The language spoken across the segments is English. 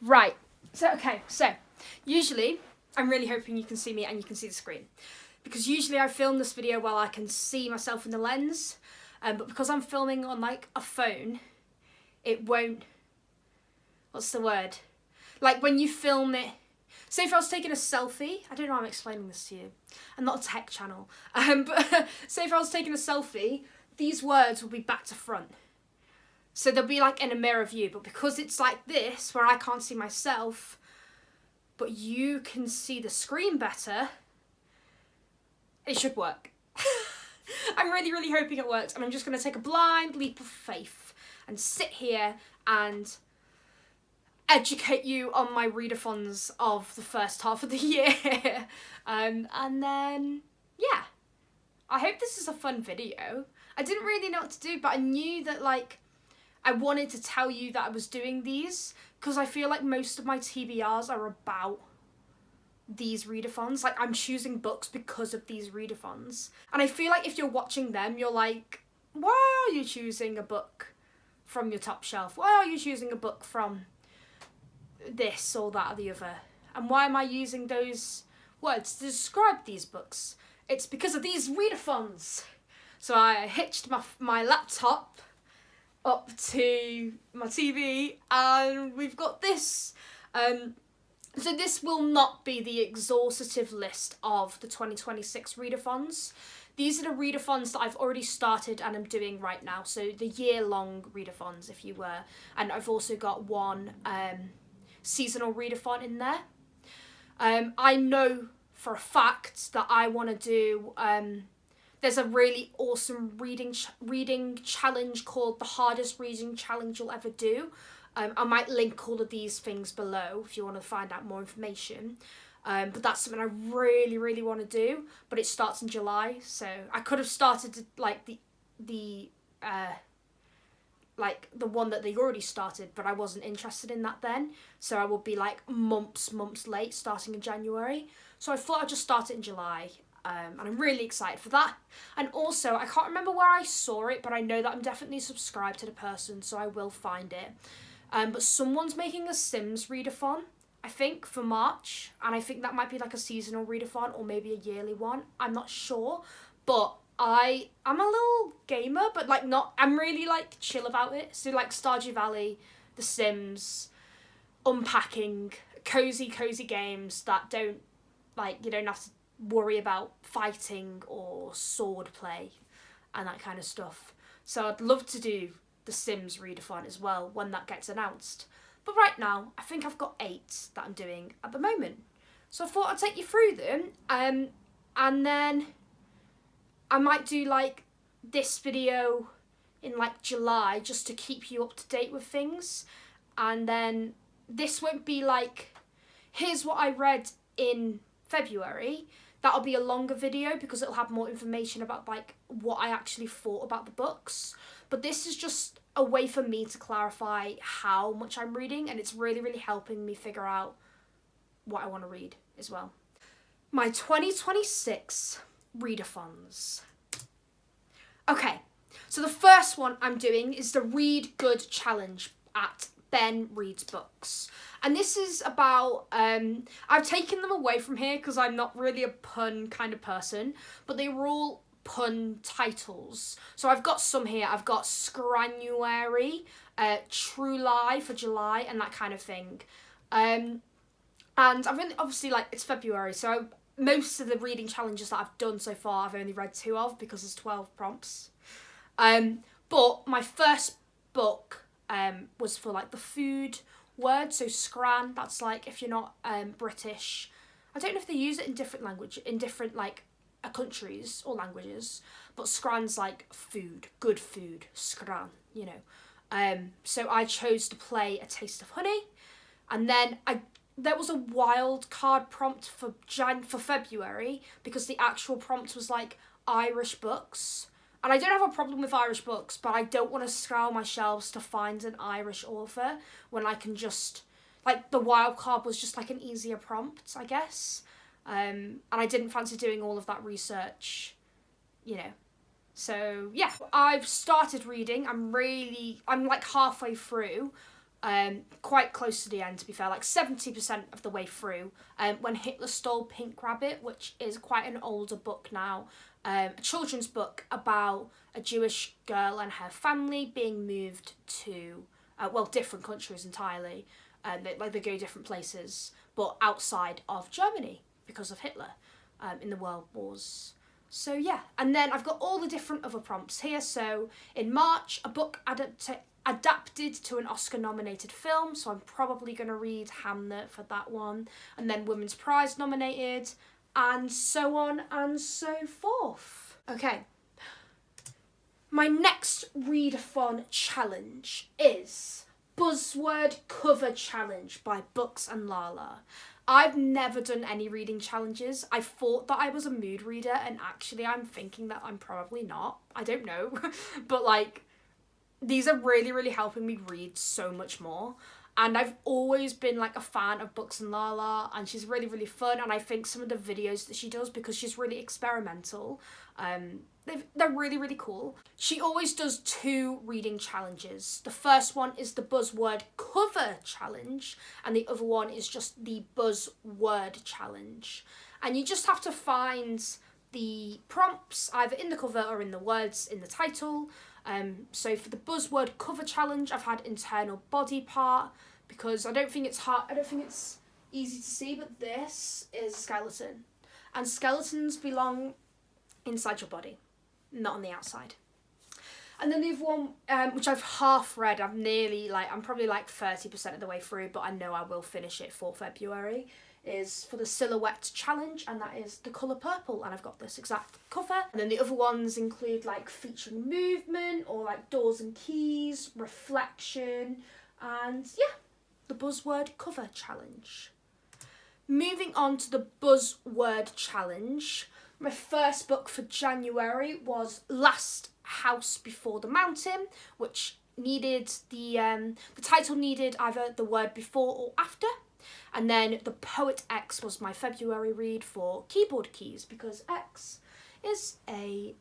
Right. So usually I'm really hoping you can see me and you can see the screen. Because usually I film this video while I can see myself in the lens. But because I'm filming on like a phone, it won't, what's the word? Like when you film it, say if I was taking a selfie, I don't know how I'm explaining this to you. I'm not a tech channel. But say if I was taking a selfie, these words will be back to front. So they'll be like in a mirror view, but because it's like this, where I can't see myself, but you can see the screen better, it should work. I'm really, really hoping it works, and I'm just going to take a blind leap of faith and sit here and educate you on my readathons of the first half of the year. And then, yeah. I hope this is a fun video. I didn't really know what to do, but I knew that, like, I wanted to tell you that I was doing these because I feel like most of my TBRs are about these readathons. Like, I'm choosing books because of these readathons. And I feel like if you're watching them, you're like, why are you choosing a book from your top shelf? Why are you choosing a book from this or that or the other? And why am I using those words to describe these books? It's because of these readathons. So I hitched my laptop up to my TV and we've got this. So this will not be the exhaustive list of the 2026 readathons. These are the readathons that I've already started and I'm doing right now. So the year-long readathons, if you were. And I've also got one seasonal readathon in there. I know for a fact that I want to do... there's a really awesome reading challenge called the hardest reading challenge you'll ever do. I might link all of these things below if you want to find out more information. But that's something I really, really want to do. But it starts in July, so I could have started like the one that they already started, but I wasn't interested in that then. So I would be like months late, starting in January. So I thought I'd just start it in July. And I'm really excited for that. And also, I can't remember where I saw it, but I know that I'm definitely subscribed to the person, so I will find it. But someone's making a Sims readathon, I think, for March. And I think that might be like a seasonal readathon or maybe a yearly one. I'm not sure. But I'm a little gamer, but like not... I'm really like chill about it. So like Stardew Valley, The Sims, unpacking, cozy games that don't, like, you don't have to worry about fighting or sword play and that kind of stuff. So I'd love to do the Sims readathon as well when that gets announced. But right now, I think I've got 8 that I'm doing at the moment. So I thought I'd take you through them. And then I might do like this video in like July just to keep you up to date with things. And then this won't be like, here's what I read in February. That'll be a longer video because it'll have more information about like what I actually thought about the books. But this is just a way for me to clarify how much I'm reading, and it's really, really helping me figure out what I want to read as well. My 2026 readathons. Okay, so the first one I'm doing is the Read Good Challenge at Ben Reads Books. And this is about, I've taken them away from here because I'm not really a pun kind of person, but they were all pun titles. So I've got some here. I've got Scranuary, True Lie for July, and that kind of thing. And I've only, obviously, like, it's February, so most of the reading challenges that I've done so far I've only read 2 of because there's 12 prompts. But my first book was for like the food word, so scran, that's like if you're not British. I don't know if they use it in different like countries or languages, but scran's like food, good food, scran, you know. So I chose to play A Taste of Honey, and then there was a wild card prompt for February because the actual prompt was like Irish books. And I don't have a problem with Irish books, but I don't want to scour my shelves to find an Irish author when I can just... Like, the wild card was just, like, an easier prompt, I guess. And I didn't fancy doing all of that research, you know. So, yeah. I've started reading. I'm, like, halfway through. quite close to the end, to be fair, like 70% of the way through, when Hitler stole Pink Rabbit, which is quite an older book now, a children's book about a Jewish girl and her family being moved to, different countries entirely. They go different places, but outside of Germany because of Hitler in the World Wars. So yeah, and then I've got all the different other prompts here. So in March, a book adapted to an Oscar-nominated film, so I'm probably going to read Hamlet for that one, and then Women's Prize nominated, and so on and so forth. Okay. My next Readathon challenge is Buzzword Cover Challenge by Books and Lala. I've never done any reading challenges. I thought that I was a mood reader, and actually I'm thinking that I'm probably not. I don't know. But like, these are really, really helping me read so much more. And I've always been like a fan of Books and Lala, and she's really, really fun. And I think some of the videos that she does, because she's really experimental, they're really, really cool. She always does 2 reading challenges. The first one is the Buzzword Cover Challenge, and the other one is just the Buzzword Challenge. And you just have to find the prompts either in the cover or in the words in the title. So for the Buzzword Cover Challenge, I've had internal body part, because I don't think it's easy to see, but this is a skeleton. And skeletons belong inside your body, not on the outside. And then the other one, which I've half read, I'm probably like 30% of the way through, but I know I will finish it for February, is for the Silhouette Challenge, and that is the colour purple, and I've got this exact cover. And then the other ones include like featuring movement, or like doors and keys, reflection, and yeah, the Buzzword Cover Challenge. Moving on to the Buzzword Challenge, my first book for January was Last House Before the Mountain, which needed the title needed either the word before or after. And then The Poet X was my February read for keyboard keys, because X is a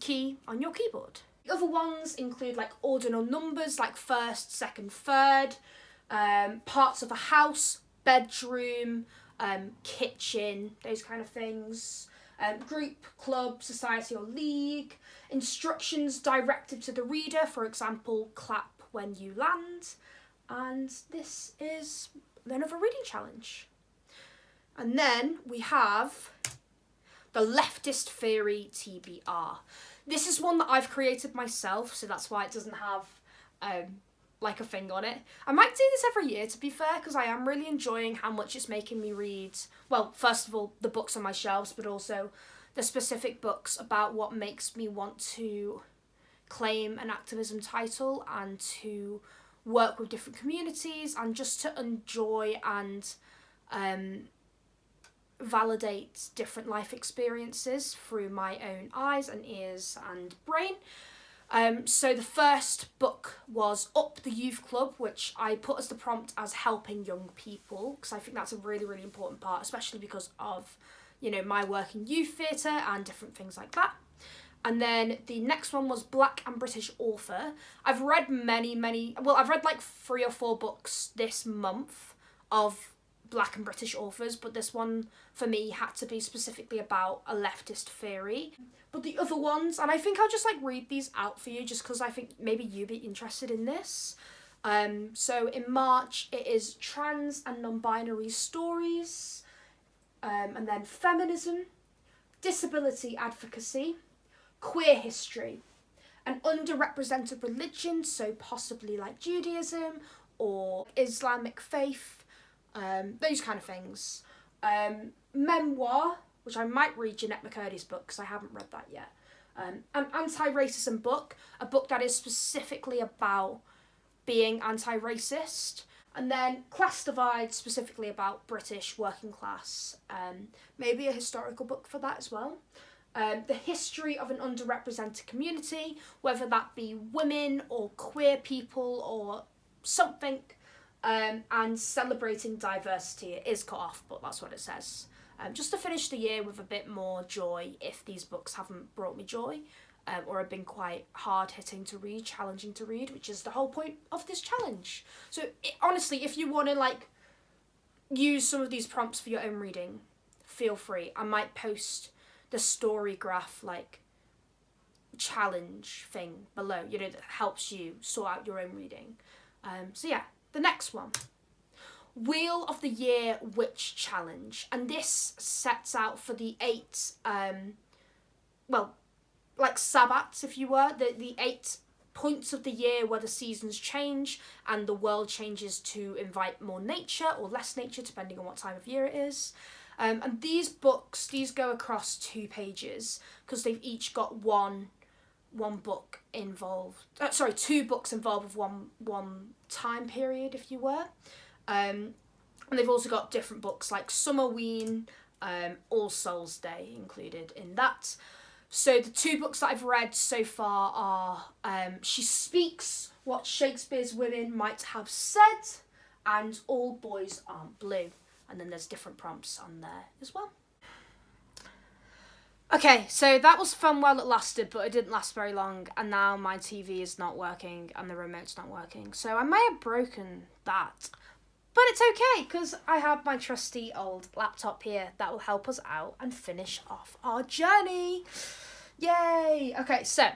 key on your keyboard. The other ones include like ordinal numbers, like first, second, third, parts of a house, bedroom, kitchen, those kind of things, group, club, society or league, instructions directed to the reader, for example, clap when you land, and this is another reading challenge. And then we have the Leftist Theory TBR. This is one that I've created myself, so that's why it doesn't have like a thing on it. I might do this every year, to be fair, because I am really enjoying how much it's making me read, well, first of all, the books on my shelves, but also the specific books about what makes me want to claim an activism title and to work with different communities, and just to enjoy and validate different life experiences through my own eyes and ears and brain. So the first book was Up the Youth Club, which I put as the prompt as helping young people, because I think that's a really, really important part, especially because of, you know, my work in youth theatre and different things like that. And then the next one was Black and British Author. I've read I've read like 3 or 4 books this month of Black and British authors, but this one for me had to be specifically about a leftist theory. But the other ones, and I think I'll just like read these out for you just because I think maybe you'd be interested in this. So in March it is Trans and Non-Binary Stories, and then Feminism, Disability Advocacy, Queer History, an underrepresented religion, so possibly like Judaism or Islamic faith, those kind of things. Memoir, which I might read Jeanette McCurdy's book because I haven't read that yet. An anti-racism book, a book that is specifically about being anti-racist. And then Class Divide, specifically about British working class. Maybe a historical book for that as well. The history of an underrepresented community, whether that be women or queer people or something, and celebrating diversity. It is cut off, but that's what it says. Just to finish the year with a bit more joy if these books haven't brought me joy. or have been quite hard-hitting to read, challenging to read, which is the whole point of this challenge. So honestly, if you want to like use some of these prompts for your own reading, feel free. I might post the story graph like challenge thing below, you know, that helps you sort out your own reading. So yeah, the next one. Wheel of the Year Witch Challenge. And this sets out for the 8, like Sabbats, if you were, the 8 points of the year where the seasons change and the world changes to invite more nature or less nature, depending on what time of year it is. And these books, these go across 2 pages because they've each got one book involved. 2 books involved with one time period, if you were. And they've also got different books like Summerween, All Souls Day included in that. So the 2 books that I've read so far are She Speaks What Shakespeare's Women Might Have Said and All Boys Aren't Blue. And then there's different prompts on there as well. Okay, so that was fun while it lasted, but it didn't last very long, and now my TV is not working and the remote's not working. So I may have broken that. But it's okay, because I have my trusty old laptop here that will help us out and finish off our journey. Yay! Okay, so,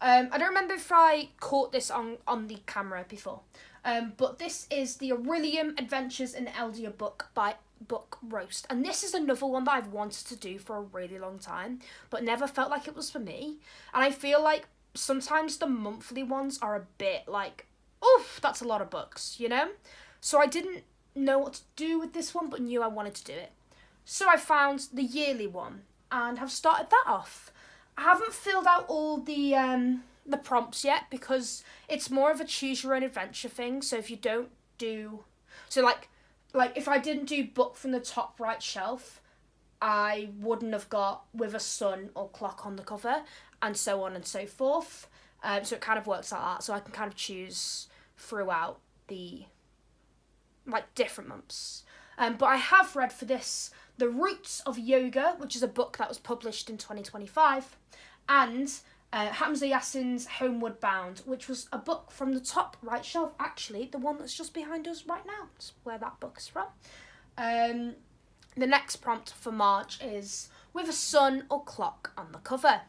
I don't remember if I caught this on the camera before, but this is the Orilium Adventures in Aldia book by Book Roast. And this is another one that I've wanted to do for a really long time, but never felt like it was for me. And I feel like sometimes the monthly ones are a bit like, oof, that's a lot of books, you know? So I didn't know what to do with this one, but knew I wanted to do it. So I found the yearly one and have started that off. I haven't filled out all the prompts yet because it's more of a choose your own adventure thing. So if you don't do, so like if I didn't do book from the top right shelf, I wouldn't have got with a sun or clock on the cover, and so on and so forth. So it kind of works like that. So I can kind of choose throughout the different months. But I have read for this The Roots of Yoga, which is a book that was published in 2025, and Hamza Yassin's Homeward Bound, which was a book from the top right shelf, actually, the one that's just behind us right now. That's where that book is from. The next prompt for March is With a Sun or Clock on the Cover.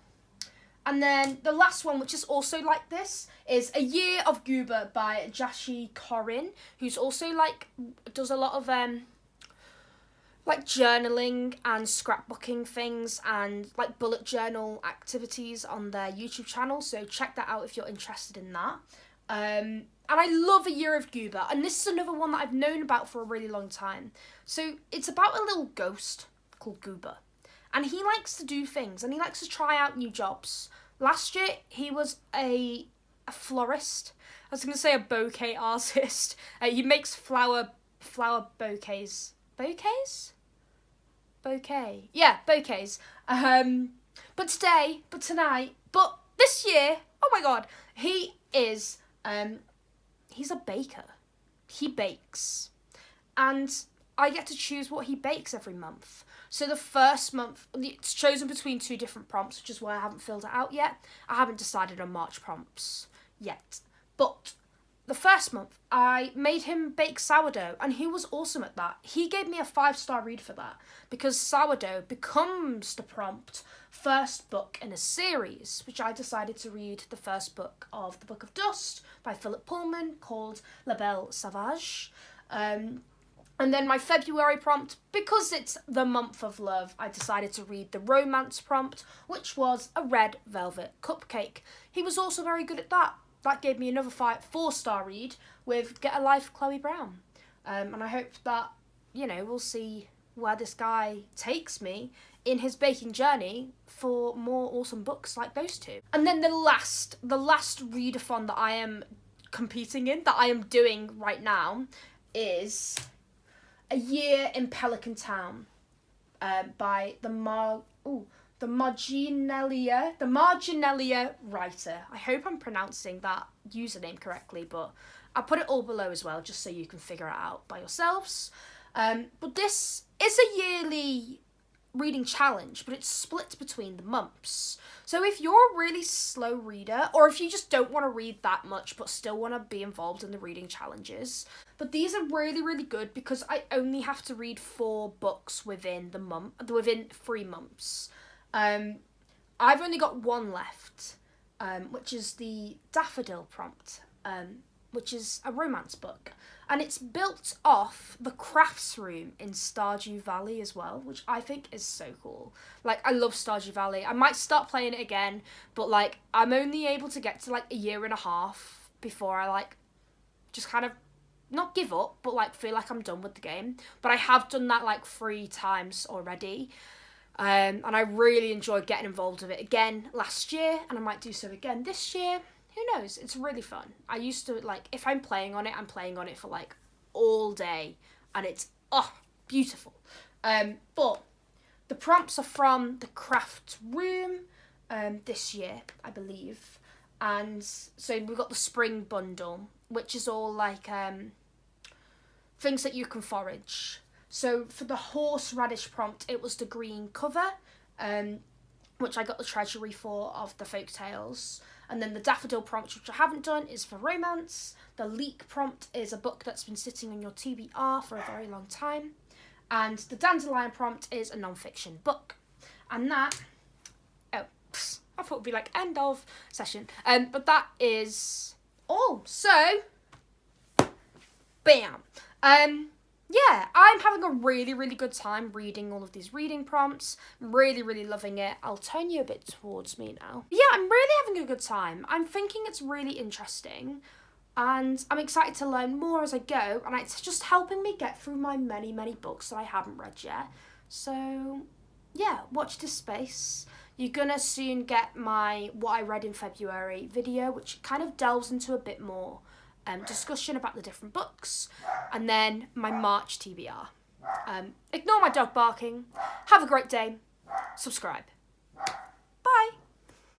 And then the last one, which is also like this, is A Year of Goober by Jashi Corin, who's also does a lot of journaling and scrapbooking things and bullet journal activities on their YouTube channel. So check that out if you're interested in that. And I love A Year of Goober, and this is another one that I've known about for a really long time. So it's about a little ghost called Goober. And he likes to do things, and he likes to try out new jobs. Last year, he was a florist. I was going to say a bouquet artist. He makes flower bouquets. Bouquets? Bouquet. Yeah, bouquets. But this year, oh my god, he is, he's a baker. He bakes. And I get to choose what he bakes every month. So the first month, it's chosen between 2 different prompts, which is why I haven't filled it out yet. I haven't decided on March prompts yet. But the first month, I made him bake sourdough, and he was awesome at that. He gave me a 5-star read for that, because sourdough becomes the prompt first book in a series, which I decided to read the first book of The Book of Dust by Philip Pullman, called La Belle Sauvage. And then my February prompt, because it's the month of love, I decided to read the romance prompt, which was A Red Velvet Cupcake. He was also very good at that. That gave me another 4-star read with Get a Life, Chloe Brown. And I hope that, we'll see where this guy takes me in his baking journey for more awesome books like those 2. And then the last readathon that I am competing in, that I am doing right now, is A Year in Pelican Town by the Marginalia writer. I hope I'm pronouncing that username correctly, but I'll put it all below as well, just so you can figure it out by yourselves. But this is a yearly reading challenge, but it's split between the months. So if you're a really slow reader, or if you just don't want to read that much but still want to be involved in the reading challenges, but these are really, really good because I only have to read 4 books within 3 months. I've only got 1 left, which is the Daffodil Prompt, which is a romance book. And it's built off the crafts room in Stardew Valley as well, which I think is so cool. Like, I love Stardew Valley. I might start playing it again, but, like, I'm only able to get to, like, 1.5 years before I, like, just kind of not give up, but, like, feel like I'm done with the game. But I have done that, like, 3 times already. And I really enjoyed getting involved with it again last year, and I might do so again this year. Who knows? It's really fun. I used to, like, if I'm playing on it, I'm playing on it for, like, all day. And it's, beautiful. But the prompts are from the craft room this year, I believe. And so we've got the spring bundle, which is all, like, things that you can forage. So for the horseradish prompt, it was the green cover, which I got the treasury for of the folk tales. And then the daffodil prompt, which I haven't done, is for romance. The leek prompt is a book that's been sitting on your TBR for a very long time. And the dandelion prompt is a non-fiction book. And that, I thought it would be like end of session. But that is all. So, bam. Yeah, I'm having a really, really good time reading all of these reading prompts. I'm really, really loving it. I'll turn you a bit towards me now. Yeah, I'm really having a good time. I'm thinking it's really interesting. And I'm excited to learn more as I go. And it's just helping me get through my many, many books that I haven't read yet. So, yeah, watch this space. You're going to soon get my What I Read in February video, which kind of delves into a bit more discussion about the different books, and then my March TBR. Ignore my dog barking. Have a great day. Subscribe.